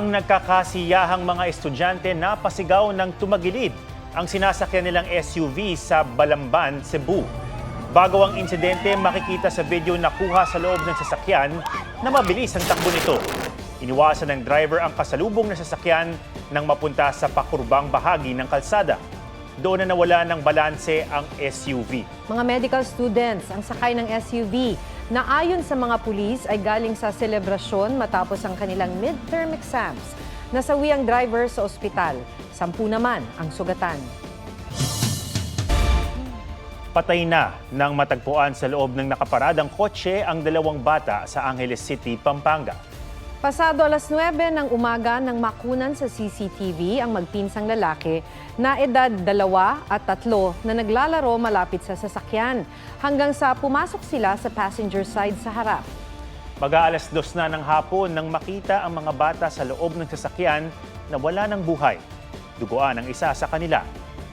Ilang nagkakasiyahang mga estudyante na pasigaw ng tumagilid ang sinasakyan nilang SUV sa Balamban, Cebu. Bago ang insidente, makikita sa video na kuha sa loob ng sasakyan na mabilis ang takbo nito. Iniwasan ng driver ang kasalubong na sasakyan nang mapunta sa pakurbang bahagi ng kalsada. Doon na nawala ng balanse ang SUV. Mga medical students ang sakay ng SUV na ayon sa mga pulis ay galing sa selebrasyon matapos ang kanilang midterm exams. Nasawi ang driver sa ospital. 10 naman ang sugatan. Patay na nang matagpuan sa loob ng nakaparadang kotse ang 2 bata sa Angeles City, Pampanga. Pasado alas 9 ng umaga nang makunan sa CCTV ang magpinsang lalaki na edad 2 at 3 na naglalaro malapit sa sasakyan hanggang sa pumasok sila sa passenger side sa harap. Mag-aalas 2 na ng hapon nang makita ang mga bata sa loob ng sasakyan na wala ng buhay. Duguan ang isa sa kanila.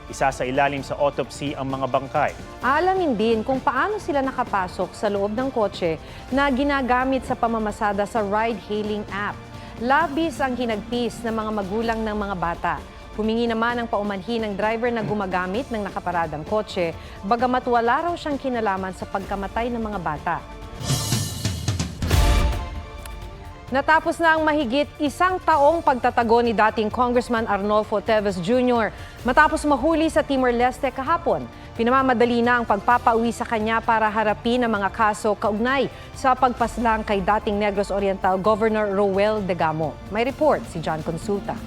Isa sa ilalim sa autopsy ang mga bangkay. Aalamin din kung paano sila nakapasok sa loob ng kotse na ginagamit sa pamamasada sa ride-hailing app. Labis ang hinagpis ng mga magulang ng mga bata. Humingi naman ang paumanhin ng driver na gumagamit ng nakaparadang kotse, bagamat wala raw siyang kinalaman sa pagkamatay ng mga bata. Natapos na ang mahigit 1 taong pagtatago ni dating Congressman Arnolfo Teves Jr. Matapos mahuli sa Timor-Leste kahapon, pinamamadali na ang pagpapauwi sa kanya para harapin ang mga kaso kaugnay sa pagpaslang kay dating Negros Oriental Governor Roel Degamo. May report si John Consulta.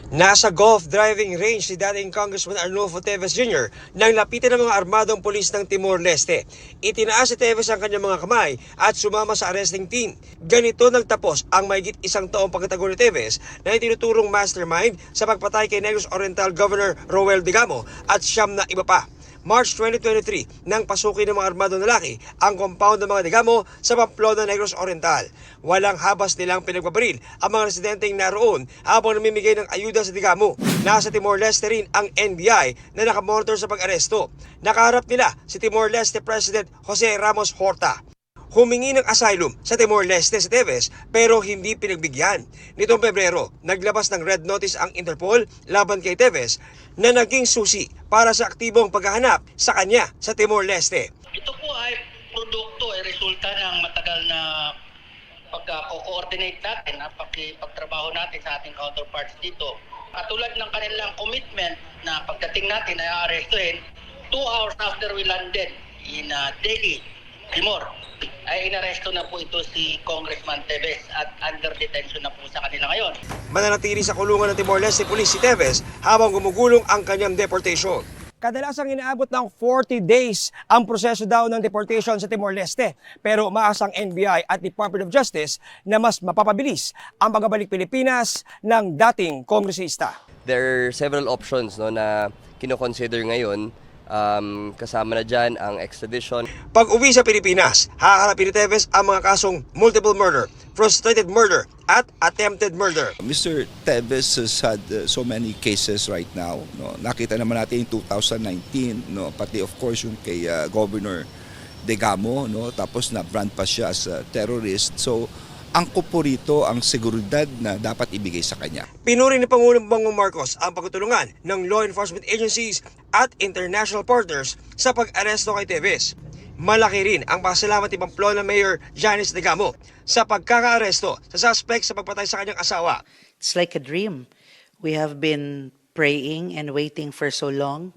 Nasa golf driving range si dating Congressman Arnolfo Teves Jr. nang lapitan ng mga armadong pulis ng Timor-Leste. Itinaas si Teves ang kanyang mga kamay at sumama sa arresting team. Ganito nagtapos ang mahigit 1 taong pagtatago ni Teves na itinuturong mastermind sa pagpatay kay Negros Oriental Governor Roel Degamo at 9 na iba pa. March 2023 nang pasukin ng mga armadong lalaki ang compound ng mga Degamo sa Pamplona, Negros Oriental. Walang habas nilang pinagbabaril ang mga residenteng naroon habang namimigay ng ayuda sa Degamo. Nasa Timor-Leste rin ang NBI na nakamonitor sa pag-aresto. Nakaharap nila si Timor-Leste President Jose Ramos Horta. Humingi ng asylum sa Timor-Leste si Teves pero hindi pinagbigyan. Nitong Pebrero, naglabas ng red notice ang Interpol laban kay Teves na naging susi para sa aktibong paghahanap sa kanya sa Timor-Leste. Ito po ay produkto, ay resulta ng matagal na pagko-coordinate natin, pagtrabaho natin sa ating counterparts dito. Katulad ng kanilang commitment na pagdating natin ay arestuhin 2 hours after we landed in Delhi, Timor, ay inaresto na po ito si Congressman Teves at under detention na po sa kanila ngayon. Mananatili sa kulungan ng Timor-Leste Police si Teves habang gumugulong ang kanyang deportation. Kadalasang inaabot ng 40 days ang proseso daw ng deportation sa Timor-Leste. Pero umaasang NBI at Department of Justice na mas mapapabilis ang pagbabalik Pilipinas ng dating kongresista. There are several options na kino-consider ngayon. Kasama na dyan ang extradition. Pag uwi sa Pilipinas, haharapin ni Teves ang mga kasong multiple murder, frustrated murder at attempted murder. Mr. Teves has had so many cases right now. No? Nakita naman natin yung 2019, no? Pati of course yung kay Governor Degamo, no? Tapos na-brand pa siya as a terrorist. So angkop po rito ang seguridad na dapat ibigay sa kanya. Pinuri ni Pangulong Bongbong Marcos ang pagtutulungan ng law enforcement agencies at international partners sa pag-aresto kay Teves. Malaki rin ang pasalamat ni Pamplona Mayor Janice Degamo sa pagkakaaresto sa suspect sa pagpatay sa kanyang asawa. It's like a dream. We have been praying and waiting for so long,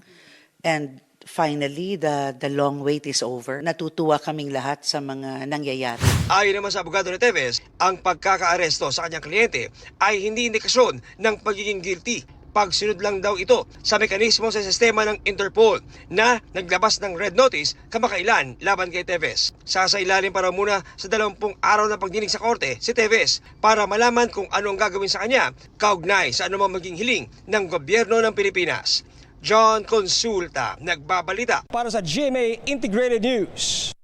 and finally, the long wait is over. Natutuwa kaming lahat sa mga nangyayari. Ayon naman sa abogado ni Teves, ang pagkakaaresto sa kanyang kliyente ay hindi indikasyon ng pagiging guilty. Pagsunod lang daw ito sa mekanismo sa sistema ng Interpol na naglabas ng red notice kamakailan laban kay Teves. Sasailalim para muna sa 20 araw na pagdinig sa korte si Teves para malaman kung ano ang gagawin sa kanya kaugnay sa anumang maging hiling ng gobyerno ng Pilipinas. John Consulta, nagbabalita para sa GMA Integrated News.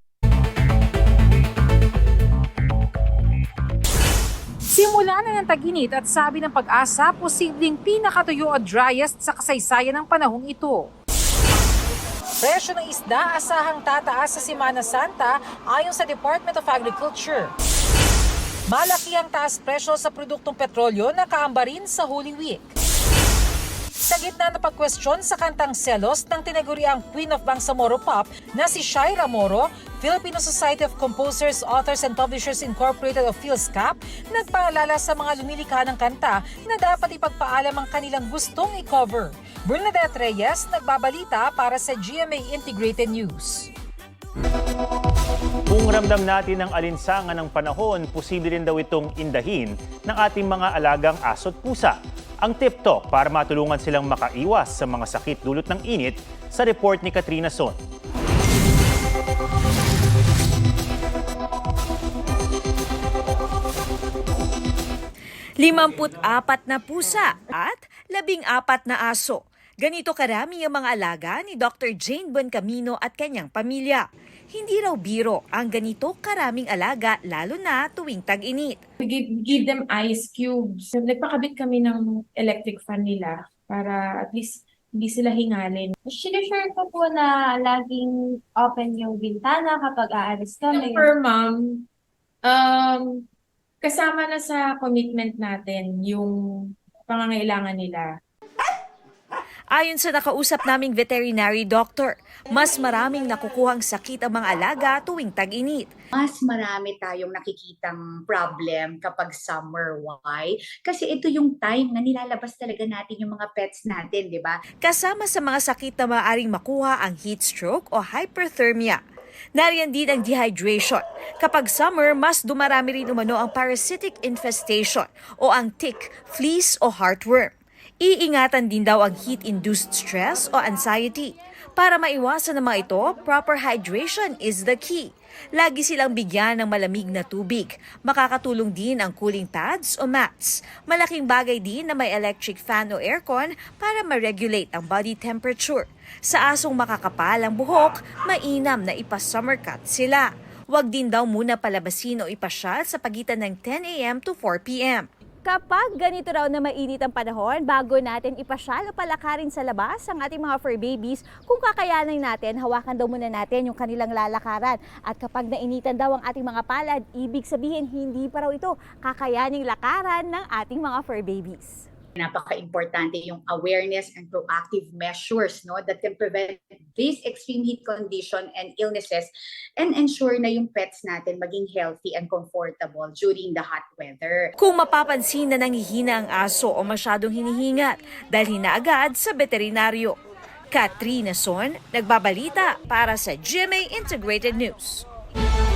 Simula na ng tag-init at sabi ng Pag-asa, posibleng pinakatuyo o driest sa kasaysayan ng panahong ito. Presyo ng isda asahang tataas sa Semana Santa ayon sa Department of Agriculture. Malaki ang taas presyo sa produktong petrolyo na kaamba rin sa Holy Week. Sa gitna ng pagkwestiyon sa kantang Selos ng tinaguriang Queen of Bangsamoro Pop na si Shaira Moro, Filipino Society of Composers, Authors and Publishers Incorporated o PhilSCAP, nagpaalala sa mga lumilikha ng kanta na dapat ipagpaalam ang kanilang gustong i-cover. Bernadette Reyes, nagbabalita para sa GMA Integrated News. Kung ramdam natin ang alinsangan ng panahon, posible rin daw itong indahin ng ating mga alagang aso't pusa. Ang tip to para matulungan silang makaiwas sa mga sakit dulot ng init sa report ni Katrina Son. Limamput-apat na pusa at 14 na aso. Ganito karami ang mga alaga ni Dr. Jane Buencamino at kanyang pamilya. Hindi raw biro ang ganito karaming alaga lalo na tuwing tag-init. We give them ice cubes. Nagpakabit kami ng electric fan nila para at least hindi sila hingalin. Sinishare ko po na laging open yung bintana kapag aalis kami. Per mom, kasama na sa commitment natin yung pangangailangan nila. Ayon sa nakausap naming veterinary doctor, mas maraming nakukuhang sakit ang mga alaga tuwing tag-init. Mas marami tayong nakikitang problem kapag summer. Why? Kasi ito yung time na nilalabas talaga natin yung mga pets natin, di ba? Kasama sa mga sakit na maaaring makuha ang heat stroke o hyperthermia. Nariyan din ang dehydration. Kapag summer, mas dumarami rin umano ang parasitic infestation o ang tick, fleas o heartworm. Iingatan din daw ang heat-induced stress o anxiety. Para maiwasan ng mga ito, proper hydration is the key. Lagi silang bigyan ng malamig na tubig. Makakatulong din ang cooling pads o mats. Malaking bagay din na may electric fan o aircon para ma-regulate ang body temperature. Sa asong makakapal ang buhok, mainam na ipa-summer cut sila. Huwag din daw muna palabasin o ipasyal sa pagitan ng 10 a.m. to 4 p.m. Kapag ganito raw na mainit ang panahon, bago natin ipasyal o palakarin sa labas ang ating mga fur babies, kung kakayanin natin, hawakan daw muna natin yung kanilang lalakaran. At kapag nainitan daw ang ating mga palad, ibig sabihin hindi pa raw ito kakayaning lakaran ng ating mga fur babies. Napaka-importante yung awareness and proactive measures that can prevent these extreme heat condition and illnesses and ensure na yung pets natin maging healthy and comfortable during the hot weather. Kung mapapansin na nangihina ang aso o masyadong hinihingat, dalhin na agad sa veterinaryo. Katrina Son, nagbabalita para sa GMA Integrated News.